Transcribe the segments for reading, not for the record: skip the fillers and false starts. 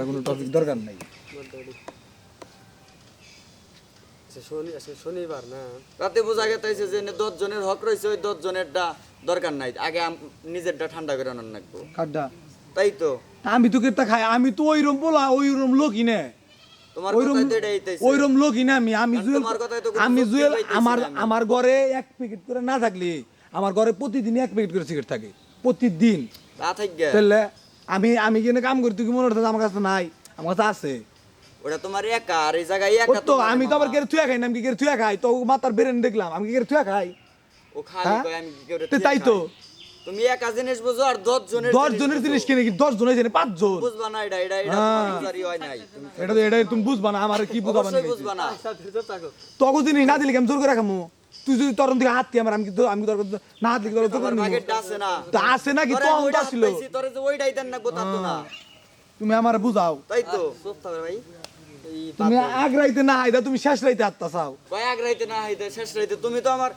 কোনো টপিক দরকার নাই। শনিবার না রাতে বোঝা গেছে যে 10 জনের হক রয়েছে, ওই 10 জনেরটা দরকার নাই, আগে নিজেরটা ঠান্ডা করে আনার লাগবো। কাড্ডা তাই তো আমি তো কেটা খাই, আমি তো ওইরকম বলা ওইরকম লোকই না, তোমার ওইরকম কথাই তো এটাই তাইছে। ওইরকম লোকই না আমি। আমি জুয়েল তোমার কথাই তো কোনো আমি যুক্তি জুয়েল পাইতেছি আমার না আমি। আমার ঘরে 1 প্যাকেট করে না থাকলে আমার ঘরে প্রতিদিন 1 প্যাকেট করে সিগারেট থাকে প্রতিদিন। তা থাকবে তাহলে আমি কিনে কাম করি, তুই কি মনে হচ্ছে আমার কাছে নাই? আমার কাছে আছে। ওটা তোমার একা, আর এই জায়গায় ও একা তো তোমার আমি তো আবার মামা। কেড়ে থুয়া খাই না, আমি কি কেড়ে থুয়া খাই? তো মাথার বেরেন দেখলাম আমি কি কেড়ে থুয়া খাই? ও খালি হ্যাঁ? কয় আমি কি করে তো তাই খাই। তো তুমি একা জিনিস বুঝো আর 10 জনের 10 জনের জিনিস কিনে কি 10 জনের জানে 5 জন? বুঝবা না, এটা এটা এটা হ্যাঁ। তোমার বুঝারই হয় নাই। তুমি এটা তুমি বুঝবা না, আমার কি বুঝাবা না? অবশ্যই বুঝবা না। তোকে জিনিস না দিলে কি আমি জোর করে রাখামু? তুই যদি তরন থেকে হাত দিয়ে আমার আমি কি আমি তোর না হাত দিলে তোর জোর আমার করে নিবো? বাগেরটা আছে না। তো আছে নাকি? তোরে তো আমি অন্ত ওইটা হাত ছিল। পাইছি, তোরে যে ওইটাই দেন না গোতা তো না। তুমি আমার বুঝাও। তাই তো চুপ থাকবে ভাই। এই তুমি বাপ- আগ রাইতে না হাইদা তুমি শেষ রাইতে হাতটা চাও। কয়েক রাইতে না হইতে শেষ রাইতে তুমি তো আমার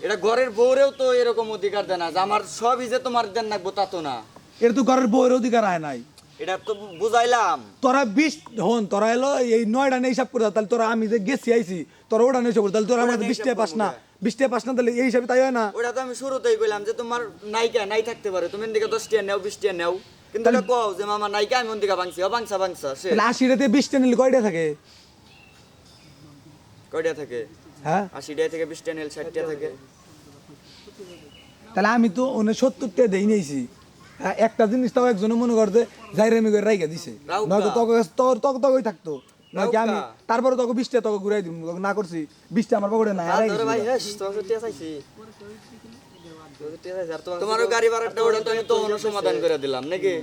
এটা ঘরের বউরেও তো এরকম অধিকার দেয় না যে আমার সবই যে তোমার দেন না গোতা তো না। এটা তো ঘরের বউয়ের অধিকার হয় নাই। এটা তো বুঝাইলাম। তোরা 20 হন, তোরা এলো এই 9টা নেই হিসাব করে দাও, তাহলে তোরা আমি যে গেছি আইছি তোরা ওটা নেই হিসাব করে, তাহলে তোরা ওটা আমার নেই 20 টাকা হিসাব পাস না, করবো 20 টাকা পাস না, তাহলে এই হিসাবে তাই হয় না? ওটা তো আমি শুরুতেই কইলাম যে তোমার নায়িকা নাই থাকতে পারে, তুমি এদিকে 10 টাকা নেও 20 টাকা নেও, কিন্তু এটা কও যে মামা নায়িকা আমি ওদিকে ভাঙছি, ভাঙছা ভাঙছা সে তাহলে 80 টাতে 20 টা নিলে কয়টা থাকে? কয়টা থাকে? হ্যাঁ 80 টাকা থেকে 20 টাকা নিলে 60 টাকা থাকে। তাহলে আমি তো 70 টাকা দেই নিয়েছি। একটা জিনিস তাও একজনে মনে করতে জাইরামি করে রাইখা দিছে, রাউকা। নয়তো তোর তোকে থাকতো নাকি আমি রাউকা। তারপরে তোকে 20 টাকা তোকে ঘুরাই দিব, না করছি 20 টা আমার পকেটে নাই। আর ধরে ভাই হেস তোমার টাকা চাইছি, তোমারও গাড়ি ভাড়াটা ওটা তো আমি তো অন্য সমাধান করে দিলাম নাকি?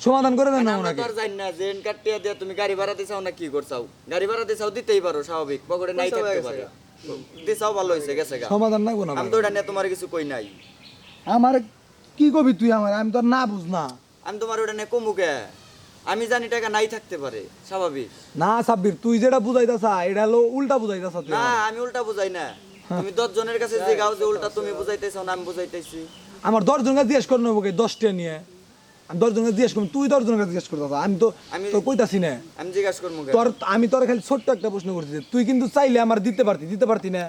সমাধান করে দেন না আমরা তো ওনাকে। আর জানি না যে এনকার টিয়া দিয়ে তুমি গাড়ি ভাড়া দিছাও না কি করছাও। গাড়ি ভাড়া দিছাও দিতেই পারো, স্বাভাবিক, পকেটে নাই থাকতে পারে। দিছাও ভালো হইছে গেছে গা। সমাধান না কোনো আমি তো ওটা নিয়ে তোমার কিছু কই নাই। আমার কি কবি তুই আমার, আমি তো আর না বুঝ না। আমি তোমার ওটা নিয়ে কমুকে, আমি জানি টাকা নাই থাকতে পারে, স্বাভাবিক। না সাব্বির, তুই যেটা বুঝাইতাছা এটা হলো উল্টা বুঝাইতাছা তুই না আমার। আমি উল্টা বুঝাই না, তুমি 10 জনের কাছে যে গাও যে উল্টা তুমি বুঝাইতেছো না আমি বুঝাইতেছি। আমার 10 জনকে জিজ্ঞেস করে নেবো 10 টা নিয়ে, আমি 10 জনকে জিজ্ঞেস করবো, তুই 10 জনকে জিজ্ঞেস করতে আমি তো আমি- তো কইতাছি না। আমি জিজ্ঞাসা করবো তোর আমি তোর খালি ছোট্ট একটা প্রশ্ন করছি যে তুই কিন্তু চাইলে আমার দিতে পারতি না?